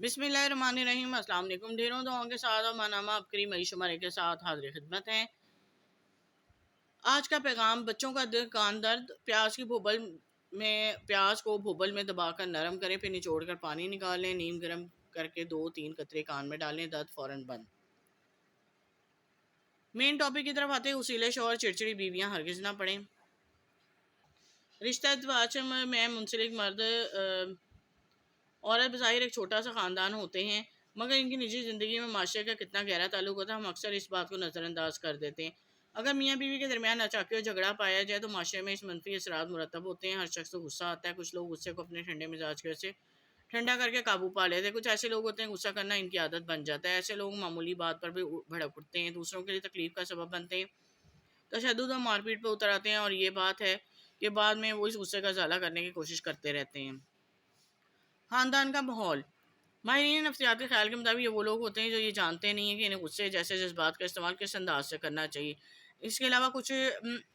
बिस्मिल्लाहिर्रहमानिर्रहीम। अस्सलाम वालेकुम। ढेरों दुआओं के साथ और मानामा अबकरी मई शुमारे के साथ हाजिर खिदमत है। आज का पैगाम बच्चों का दिल कान दर्द। प्याज को भूबल में दबाकर नरम करें, फिर निचोड़ कर पानी निकाल लें। नीम गर्म करके 2-3 कतरे कान में डालें, दर्द फौरन बंद। मेन टॉपिक की तरफ आते हैं। उसीले शौहर चिड़चिड़ी बीवियां हरगिज ना पड़ें। रिश्ता में मुंसलिक मर्द औरत बज़ाहिर एक छोटा सा ख़ानदान होते हैं, मगर इनकी निजी ज़िंदगी में माशरे का कितना गहरा ताल्लुक होता है, हम अक्सर इस बात को नज़रअंदाज कर देते हैं। अगर मियाँ बीवी के दरमियान अचानक झगड़ा पाया जाए तो माशरे में इस मनफी असरात मुरतब होते हैं। हर शख्स को गुस्सा आता है। कुछ लोग गुस्से को अपने ठंडे मिजाज से ठंडा करके काबू पा लेते हैं। कुछ ऐसे लोग होते हैं गुस्सा करना इनकी आदत बन जाता है। ऐसे लोग मामूली बात पर भी भड़क उठते हैं, दूसरों के लिए तकलीफ का सबब बनते हैं, तशद्दुद और मारपीट पर उतर आते हैं। और ये बात है कि बाद में वो इस गुस्से का इज़ाला करने की कोशिश करते रहते हैं। ख़ानदान का माहौल। माहिरीन नफ्सियाती ख्याल के मुताबिक ये वो लोग होते हैं जो ये जानते नहीं हैं कि इन्हें गुस्से जैसे जज्बात का इस्तेमाल किस अंदाज से करना चाहिए। इसके अलावा कुछ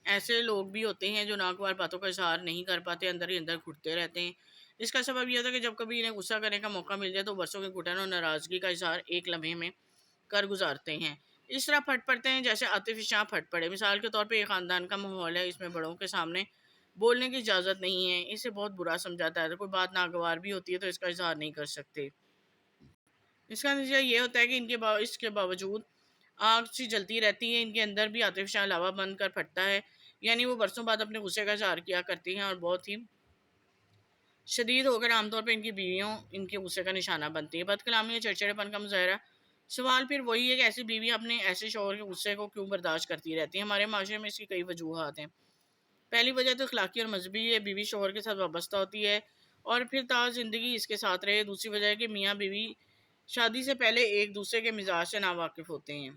ऐसे लोग भी होते हैं जो नागवार बातों का इजहार नहीं कर पाते, अंदर ही अंदर घुटते रहते हैं। इसका सबब यह होता है कि जब कभी इन्हें गुस्सा करने का मौका मिल जाए तो बरसों के घुटन और नाराज़गी का इजहार एक लम्हे में कर गुजारते हैं। इस तरह फट पड़ते हैं जैसे आतिफ शाह फट पड़े। मिसाल के तौर पर एक ख़ानदान का माहौल है, इसमें बड़ों के सामने बोलने की इजाज़त नहीं है, इसे बहुत बुरा समझाता है। तो कोई बात नागवार भी होती है तो इसका इजहार नहीं कर सकते। इसका नतीजा ये होता है कि इसके बावजूद आग सी जलती रहती है, इनके अंदर भी आतिफ शाह लावा बंद कर फटता है। यानी वो बरसों बाद अपने गुस्से का इजहार किया करती हैं और बहुत ही शदीद होकर आमतौर पर इनकी बीवियों इनके गुस्से का निशाना बनती है। बदकलामी या चिड़चिड़ेपन का मुजाहरा। सवाल फिर वही है कि ऐसी बीवी अपने ऐसे शौहर के गुस्से को क्यों बर्दाश्त करती रहती है। हमारे माशरे में इसकी कई वजूहत हैं। पहली वजह तो अखलाकी और मजहबी है, बीवी शौहर के साथ वाबस्ता होती है और फिर ताज़ ज़िंदगी इसके साथ रहे। दूसरी वजह है कि मियाँ बीवी शादी से पहले एक दूसरे के मिजाज से नावाकिफ़ होते हैं,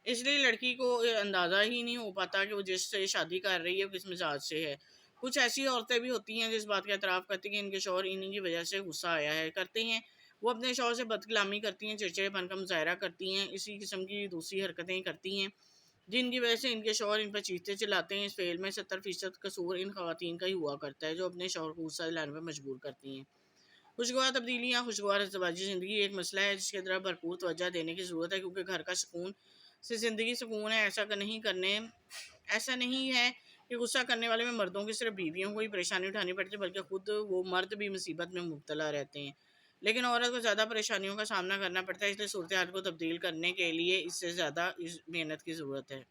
इसलिए लड़की को अंदाज़ा ही नहीं हो पाता कि वो जिससे शादी कर रही है वो किस मिजाज से है। कुछ ऐसी औरतें भी होती हैं जिस बात का एतराफ़ करती हैं कि इनके शौहर इन्हीं की वजह से गुस्सा आया है करते हैं। वो अपने शौहर से बदकलामी करती हैं, चिड़चिड़ेपन का मुजाहरा करती हैं, इसी किस्म की दूसरी हरकतें करती हैं जिनकी वजह से इनके शौहर इन पर चीखते चिल्लाते हैं। इस फेल में 70% कसूर इन ख़वातीन का ही हुआ करता है जो अपने शौहर को गुस्सा दिलाने पर मजबूर करती हैं। खुशगवार तब्दीलियाँ। खुशगवार अज़दवाजी ज़िंदगी एक मसला है जिसकी तरफ भरपूर तवज्जो देने की ज़रूरत है, क्योंकि घर का सुकून से ज़िंदगी सुकून है। ऐसा नहीं है कि गुस्सा करने वाले में मर्दों की सिर्फ बीवियों को ही परेशानी उठानी पड़ती है, बल्कि खुद वो मर्द भी मुसीबत में मुब्तला रहते हैं। लेकिन औरत को ज़्यादा परेशानियों का सामना करना पड़ता है, इसलिए सूरत हाल को तब्दील करने के लिए इससे ज़्यादा इस मेहनत की ज़रूरत है।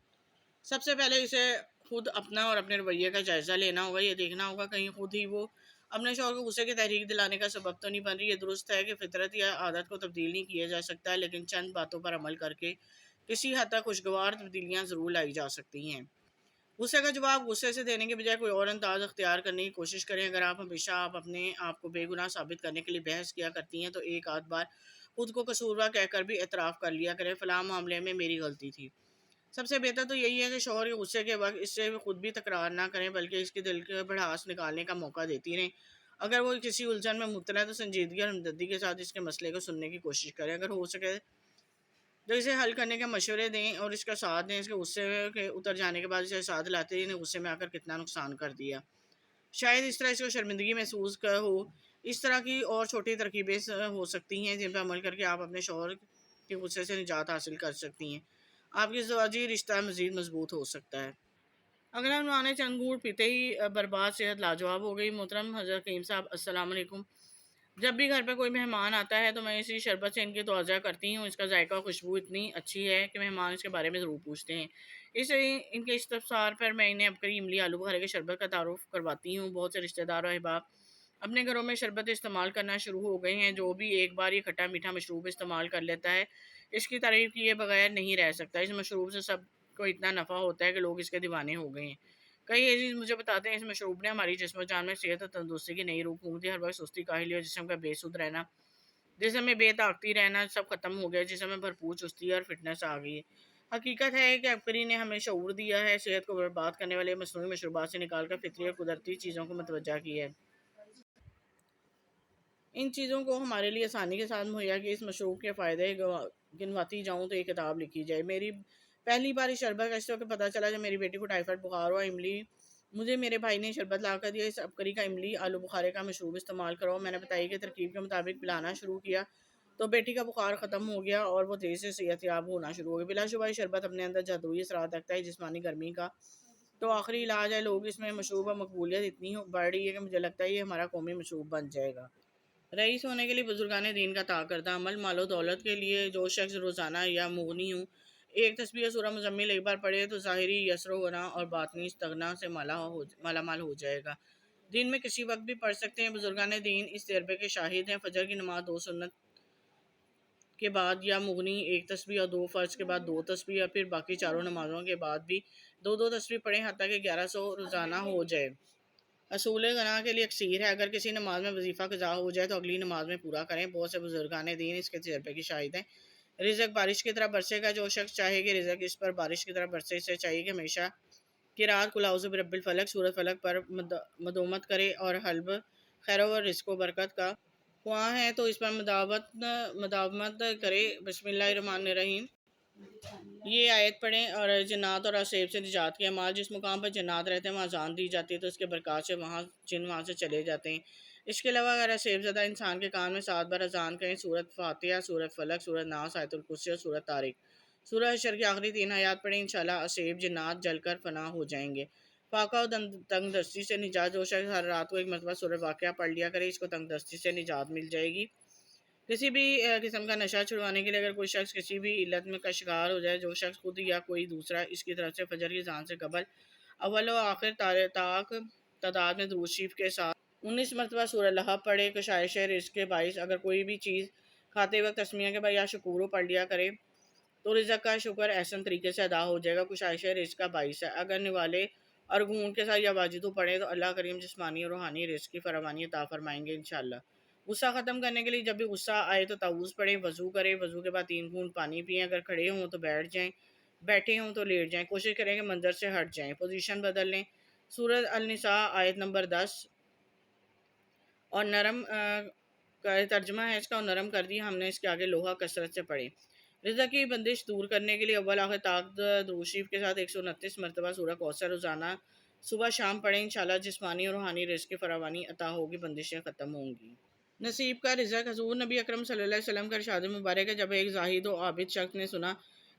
सबसे पहले इसे खुद अपना और अपने रवैये का जायज़ा लेना होगा। ये देखना होगा कहीं खुद ही वो अपने शौहर को गुस्से की तहरीक दिलाने का सबब तो नहीं बन रही। ये दुरुस्त है कि फितरत या आदत को तब्दील नहीं किया जा सकता है, लेकिन चंद बातों पर अमल करके किसी हद तक खुशगवार तब्दीलियाँ ज़रूर लाई जा सकती हैं। गुस्से का जवाब गुस्से से देने के बजाय कोई और अंदाज अख्तियार करने की कोशिश करें। अगर आप अपने आप को बेगुनाह साबित करने के लिए बहस किया करती हैं तो एक आध बार खुद को कसूरवार कहकर भी एतराफ़ कर लिया करें, फ़लाँ मामले में मेरी गलती थी। सबसे बेहतर तो यही है कि शौहर के गुस्से के वक्त इससे खुद भी तकरार ना करें, बल्कि इसके दिल के भड़ास निकालने का मौका देती रहें। अगर वो किसी उलझन में मुब्तला है तो संजीदगी और हमदर्दी के साथ इसके मसले को सुनने की कोशिश करें। अगर हो सके तो इसे हल करने के मशवरे दें और इसका साथ दें। इसके गुस्से के उतर जाने के बाद इसे साथ लाते ही गुस्से में आकर कितना नुकसान कर दिया। शायद इस तरह इसको शर्मिंदगी महसूस हो। इस तरह की और छोटी तरकीबें हो सकती हैं जिन पर अमल करके आप अपने शौहर के गुस्से से निजात हासिल कर सकती हैं। आपकी ज़वाजी रिश्ता मज़ीद मजबूत हो सकता है। अगला उन्होंने चंद घूंट पीते ही बर्बाद सेहत लाजवाब हो गई। मोहतरम हज़रत करीम साहब, अस्सलाम वालेकुम। जब भी घर पे कोई मेहमान आता है तो मैं इसी शरबत से इनकी तवज्जो करती हूँ। इसका जायका खुशबू इतनी अच्छी है कि मेहमान इसके बारे में ज़रूर पूछते हैं। इसलिए इनके इस्तफसार पर मैं इन्हें अबकरी इमली आलू बुखारे के शरबत का तारुफ़ करवाती हूँ। बहुत से रिश्तेदार और अहबाब अपने घरों में शरबत इस्तेमाल करना शुरू हो गए हैं। जो भी एक बार ये खट्टा मीठा मशरूब इस्तेमाल कर लेता है, इसकी तारीफ़ किए बगैर नहीं रह सकता। इस मशरूब से सबको इतना नफ़ा होता है कि लोग इसके दीवाने हो गए हैं। कई अजीज़ मुझे बताते हैं इस मशरूब ने हमारी जिस्म जान में सेहत और तंदुरुस्ती की नई रूह फूँक दी। हर वक्त सुस्ती, काहली और जिस्म का बेसुध रहना, जिस्म में बेताकती रहना सब ख़त्म हो गया। जिस्म में भरपूर चुस्ती और फिटनेस आ गई है। हकीकत है कि अबकरी ने हमें शऊर दिया है, सेहत को बर्बाद करने वाले मसनूई मशरूबात से निकाल कर फितरी और कुदरती चीज़ों को मतवज्जा किया है। इन चीज़ों को हमारे लिए आसानी के साथ मुहैया किए। इस मशरूब के फ़ायदे गिनवाती जाऊँ तो एक किताब लिखी जाए। मेरी पहली बार इस शरबत का इस वक्त पता चला जब मेरी बेटी को टाइफाइड बुखार हुआ। इमली मुझे मेरे भाई ने शरबत ला कर दिया। इस अबकरी का इमली आलू बुखारे का मशरूब इस्तेमाल करो। मैंने बताई कि तरकीब के मुताबिक पिलाना शुरू किया। تو بیٹی کا بخار ختم ہو گیا اور وہ تیزی سے صحت یاب ہونا شروع ہو گئی۔ بلا شبہ یہ شربت اپنے اندر جادوئی اثرات رکھتا ہے جسمانی گرمی کا تو آخری علاج ہے۔ لوگ اس میں مشروب اور مقبولیت اتنی بڑھ رہی ہے کہ مجھے لگتا ہے یہ ہمارا قومی مشروب بن جائے گا۔ رئیس ہونے کے لیے بزرگان دین کا طاق کردہ عمل، مال و دولت کے لیے جو شخص روزانہ یا مغنی ہوں ایک تسبیح سورہ مزمل ایک بار پڑھے تو ظاہری یسر و غنا اور باطنی استغنا سے مالا مال ہو جائے گا۔ دن میں کسی وقت بھی پڑھ سکتے ہیں۔ بزرگان دین اس تجربے کے شاہد ہیں۔ فجر کی نماز 2 سنت کے بعد یا مغنی 1 تسبیح اور 2 فرض کے بعد 2 تسبیح اور پھر باقی چاروں نمازوں کے بعد بھی 2 تسبیح پڑھیں حتیٰ کہ 1100 روزانہ ہو جائے۔ اصول غنا کے لیے اکثیر ہے، اگر کسی نماز میں وظیفہ قضا ہو جائے تو اگلی نماز میں پورا کریں۔ بہت سے بزرگان دین اس کے تجربے کی شاہد ہیں۔ رزق بارش کی طرح برسے گا، جو شخص چاہے کہ رزق اس پر بارش کی طرح برسے، اسے چاہیے کہ ہمیشہ کی رات قل اعوذ برب الفلق سورۃ فلق پر مداومت کرے اور حلب خیر و رزق و برکت کا خواہاں ہے تو اس پر مداومت کرے۔ بسم اللہ الرحمن الرحیم یہ آیت پڑھیں اور جنات اور عصیب سے نجات کے اعمال، جس مقام پر جنات رہتے ہیں وہاں اذان دی جاتی ہے تو اس کے برکات سے جن وہاں سے چلے جاتے ہیں۔ اس کے علاوہ اگر عصیب زدہ انسان کے کان میں 7 بار اذان کہیں، سورۃ فاتحہ، سورۃ فلق، سورۃ ناس، آیت الکرسی اور سورۃ طارق، سورہ حشر کی آخری 3 آیات پڑھیں، انشاءاللہ عصیب جنات جل کر فنا ہو جائیں گے۔ فاقہ و تنگ دستی سے نجات، جو شخص ہر رات کو ایک مرتبہ سورہ واقعہ پڑھ لیا کرے اس کو تنگ دستی سے نجات مل جائے گی۔ کسی بھی قسم کا نشہ چھڑوانے کے لیے اگر کوئی شخص کسی بھی علت میں کا شکار ہو جائے، جو شخص خود یا کوئی دوسرا اس کی طرف سے فجر کی اذان سے قبل اول و آخر تاک تعداد میں درود شریف کے ساتھ 19 مرتبہ سورہ لہب پڑھے، کشائش رزق کے باعث اگر کوئی بھی چیز کھاتے وقت تسمیہ کے بعد یا شکور پڑھ لیا کرے تو رزق کا شکر احسن طریقے سے ادا ہو جائے گا۔ کشائش رزق کا باعث ہے، اگر نوالے اور گھونٹ کے ساتھ یا واجدو پڑھیں تو اللہ کریم جسمانی اور روحانی رزق کی فراوانی عطا فرمائیں گے انشاءاللہ۔ غصہ ختم کرنے کے لیے جب بھی غصہ آئے تو تعوذ پڑھیں، وضو کریں، وضو کے بعد 3 گھونٹ پانی پئیں، اگر کھڑے ہوں تو بیٹھ جائیں، بیٹھے ہوں تو لیٹ جائیں، کوشش کریں کہ منظر سے ہٹ جائیں، پوزیشن بدل لیں۔ سورۃ النساء آیت نمبر 10 اور نرم ترجمہ ہے اس کا اور نرم کر دیا ہم نے اس کے آگے لوہا کثرت سے پڑھیں۔ رزق کی بندش دور کرنے کے لیے اول آخر تاک درود شریف کے ساتھ 129 مرتبہ سورہ کوثر روزانہ صبح شام پڑھیں، انشاءاللہ جسمانی اور روحانی رزق کی فراوانی عطا ہوگی، بندشیں ختم ہوں گی۔ نصیب کا رزق، حضور نبی اکرم صلی اللہ علیہ وسلم کا ارشاد مبارک ہے، جب ایک زاہد و عابد شخص نے سنا،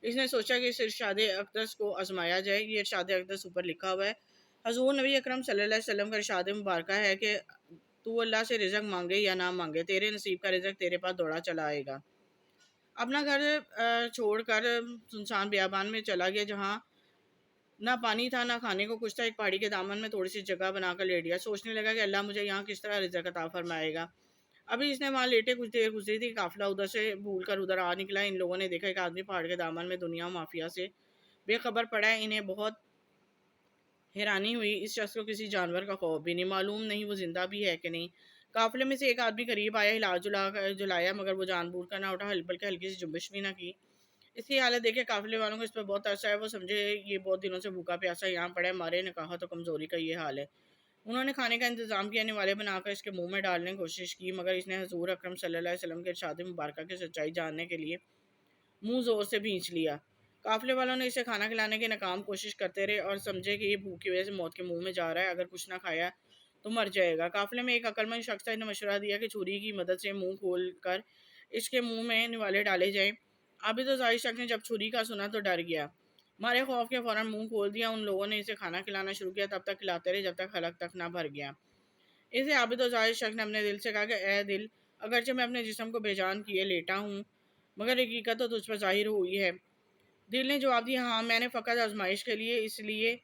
اس نے سوچا کہ اس ارشاد اقدس کو آزمایا جائے۔ یہ ارشاد اقدس اوپر لکھا ہوا ہے۔ حضور نبی اکرم صلی اللہ علیہ وسلم کا ارشاد مبارکہ ہے کہ تو اللہ سے رزق مانگے یا نہ مانگے، تیرے نصیب کا رزق تیرے پاس دوڑا چلا آئے گا۔ اپنا گھر چھوڑ کر سنسان بیابان میں چلا گیا جہاں نہ پانی تھا نہ کھانے کو کچھ تھا، ایک پہاڑی کے دامن میں تھوڑی سی جگہ بنا کر لیٹ گیا، سوچنے لگا کہ اللہ مجھے یہاں کس طرح رزق عطا فرمائے گا۔ ابھی اس نے وہاں لیٹے کچھ دیر گزری تھی، قافلہ ادھر سے بھول کر ادھر آ نکلا۔ ان لوگوں نے دیکھا ایک آدمی پہاڑ کے دامن میں دنیا مافیا سے بے خبر پڑا ہے۔ انہیں بہت حیرانی ہوئی، اس شخص کو کسی جانور کا خوف بھی نہیں، معلوم نہیں وہ زندہ بھی ہے کہ نہیں۔ قافلے میں سے ایک آدمی قریب آیا، ہلا جلایا مگر وہ جان بوجھ کر نہ اٹھا، بلکہ ہلکی سی جنبش بھی نہ کی۔ اس کی حالت دیکھے قافلے والوں کو اس پر بہت ترس آیا، وہ سمجھے یہ بہت دنوں سے بھوکا پیاسا یہاں پڑا ہے، مارے نے کہا تو کمزوری کا یہ حال ہے۔ انہوں نے کھانے کا انتظام کیا، نوالے بنا کر اس کے منہ میں ڈالنے کی کوشش کی مگر اس نے حضور اکرم صلی اللہ علیہ وسلم کے ارشاد مبارکہ کی سچائی جاننے کے لیے منہ زور سے بھینچ لیا۔ قافلے والوں نے اسے کھانا کھلانے کی ناکام کوشش کرتے رہے اور سمجھے کہ یہ بھوک کی وجہ سے موت کے منہ میں جا رہا ہے، اگر کچھ نہ کھایا تو مر جائے گا۔ قافلے میں ایک عقل مند شخص تھا، نے مشورہ دیا کہ چھری کی مدد سے منہ کھول کر اس کے منہ میں نوالے ڈالے جائیں۔ عابد و زاہد شخص نے جب چھری کا سنا تو ڈر گیا، مارے خوف کے فوراً منہ کھول دیا۔ ان لوگوں نے اسے کھانا کھلانا شروع کیا، تب تک کھلاتے رہے جب تک حلق تک نہ بھر گیا۔ اسے عابد و زاہد شخص نے اپنے دل سے کہا کہ اے دل، اگرچہ میں اپنے جسم کو بے جان کیے لیٹا ہوں مگر حقیقت تو تجھ پر ظاہر ہوئی ہے۔ دل نے جواب دیا، ہاں میں نے فقط آزمائش کے لیے اس لیے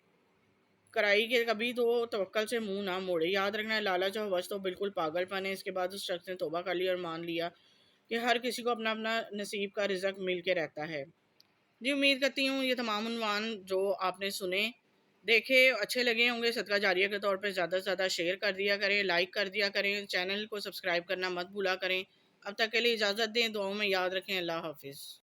کرائی کہ کبھی تو توکل سے منہ نہ موڑے۔ یاد رکھنا لالچ اور ہوس تو بالکل پاگل پن ہے۔ اس کے بعد اس شخص نے توبہ کر لی اور مان لیا کہ ہر کسی کو اپنا اپنا نصیب کا رزق مل کے رہتا ہے۔ جی امید کرتی ہوں یہ تمام عنوان جو آپ نے سنے دیکھے اچھے لگے ہوں گے۔ صدقہ جاریہ کے طور پر زیادہ سے زیادہ شیئر کر دیا کریں، لائک کر دیا کریں، چینل کو سبسکرائب کرنا مت بھولا کریں۔ اب تک کے لیے اجازت دیں، دعاؤں میں یاد رکھیں۔ اللہ حافظ۔